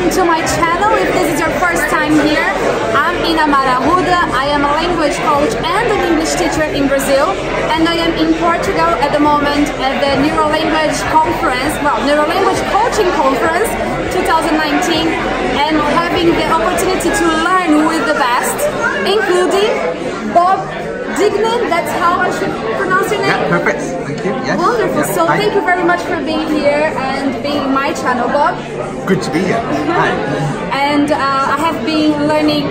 welcome to my channel. If this is your first time here, I'm Ina Marahuda. I am a language coach and an English teacher in Brazil, and I am in Portugal at the moment at the Neurolanguage Conference, Neurolanguage Coaching Conference 2019, and having the opportunity to learn with the best, including Bob Dignan, that's how I should pronounce your name? Yeah, perfect. Thank you. Yes. Wonderful. Yeah. So Hi. thank you very much for being here and being in my channel, Bob. Good to be here. Hi. And I have been learning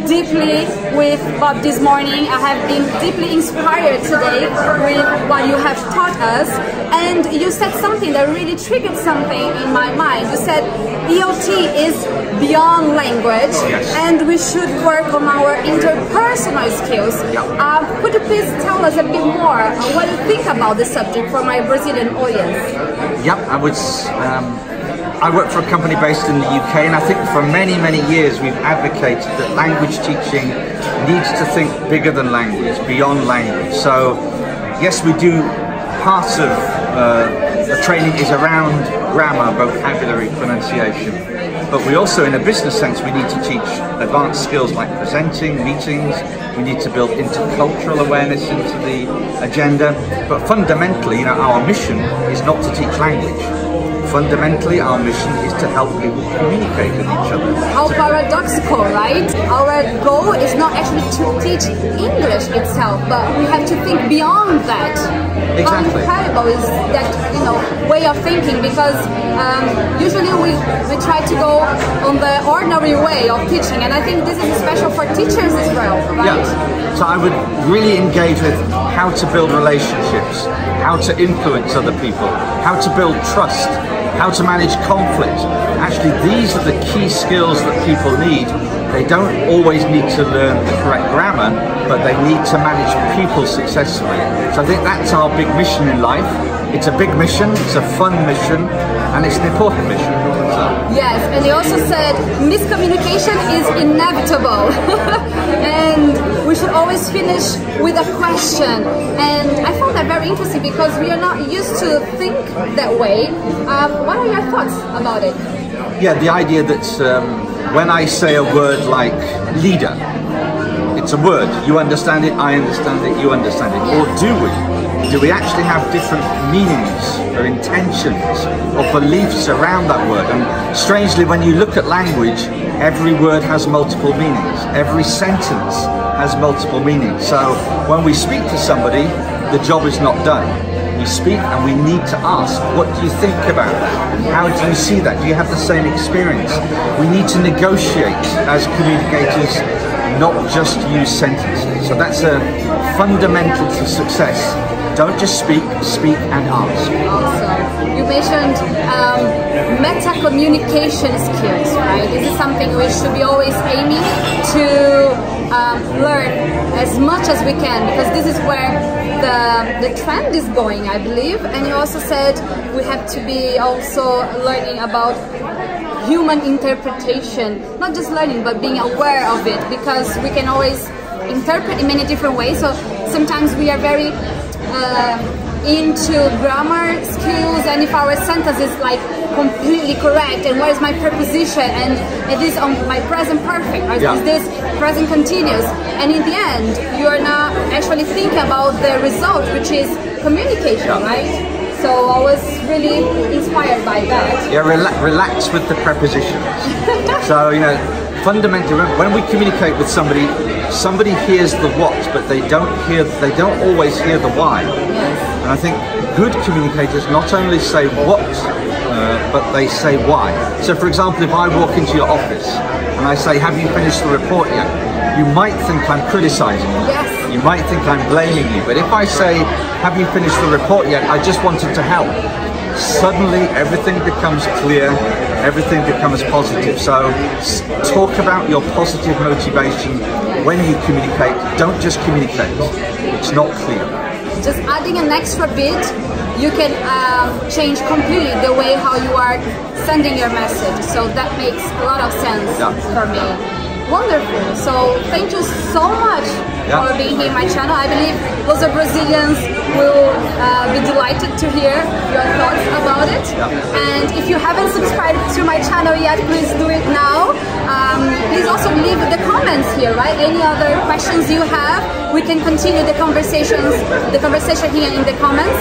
deeply with Bob this morning. I have been deeply inspired today with what you have taught us. And you said something that really triggered something in my mind. You said EOT is beyond language, yes, and we should work on our interpersonal skills. Yeah. Could you please tell us a bit more what you think about the subject for my Brazilian audience? Yep, I work for a company based in the UK, and I think for many, many years we've advocated that language teaching needs to think bigger than language, beyond language. So yes, we do, part of the training is around grammar, vocabulary, pronunciation, but we also, in a business sense, we need to teach advanced skills like presenting, meetings. We need to build intercultural awareness into the agenda, but fundamentally, our mission is not to teach language. Fundamentally, our mission is to help people communicate with each other. How paradoxical, right? Our goal is not actually to teach English itself, but we have to think beyond that. Exactly. How incredible is that, way of thinking? Because usually we try to go on the ordinary way of teaching, and I think this is special for teachers as well, right? Yeah. So I would really engage with how to build relationships, how to influence other people, how to build trust, how to manage conflict. Actually, these are the key skills that people need. They don't always need to learn the correct grammar, but they need to manage people successfully. So I think that's our big mission in life. It's a big mission, it's a fun mission, and it's an important mission. So. Yes, and he also said miscommunication is inevitable. And we should always finish with a question. And I found that very interesting because we are not used to think that way. What are your thoughts about it? Yeah, the idea that when I say a word like leader, it's a word. You understand it, I understand it, you understand it. Or do we? Do we actually have different meanings or intentions or beliefs around that word? And strangely, when you look at language, every word has multiple meanings. Every sentence has multiple meanings. So when we speak to somebody, the job is not done. We speak and we need to ask, what do you think about that? How do you see that? Do you have the same experience? We need to negotiate as communicators, not just use sentences. So that's a fundamental to success. Don't just speak, speak and ask. Awesome. You mentioned meta-communication skills, right? This is something we should be always aiming to learn as much as we can, because this is where the trend is going, I believe. And you also said we have to be also learning about human interpretation, not just learning, but being aware of it, because we can always interpret in many different ways. So sometimes we are very into grammar skills, and if our sentence is like completely correct, and where is my preposition, and it is on my present perfect, or is this present continuous, and in the end you are not actually thinking about the result, which is communication, right? So I was really inspired by that. Yeah, relax with the prepositions. So, fundamentally, when we communicate with somebody, somebody hears the what, but they don't always hear the why. Yes. And I think good communicators not only say what, but they say why. So for example, if I walk into your office and I say, have you finished the report yet? You might think I'm criticizing you. Yes. You might think I'm blaming you. But if I say, have you finished the report yet? I just wanted to help. Suddenly everything becomes clear, everything becomes positive. So talk about your positive motivation when you communicate. Don't just communicate. It's not clear. Just adding an extra bit, you can change completely the way how you are sending your message. So that makes a lot of sense for me. Wonderful. So thank you so much for being here in my channel. I believe lots of Brazilians will be delighted to hear your thoughts about it. And if you haven't subscribed to to my channel yet, please do it now. Please also leave the comments here, right? Any other questions you have, we can continue the conversation here in the comments.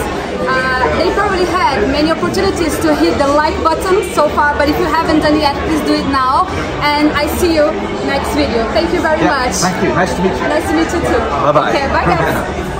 They probably had many opportunities to hit the like button so far, but if you haven't done yet, please do it now. And I see you next video. Thank you very much. Thank you. Nice to meet you. Nice to meet you too. Bye-bye. Okay, bye guys.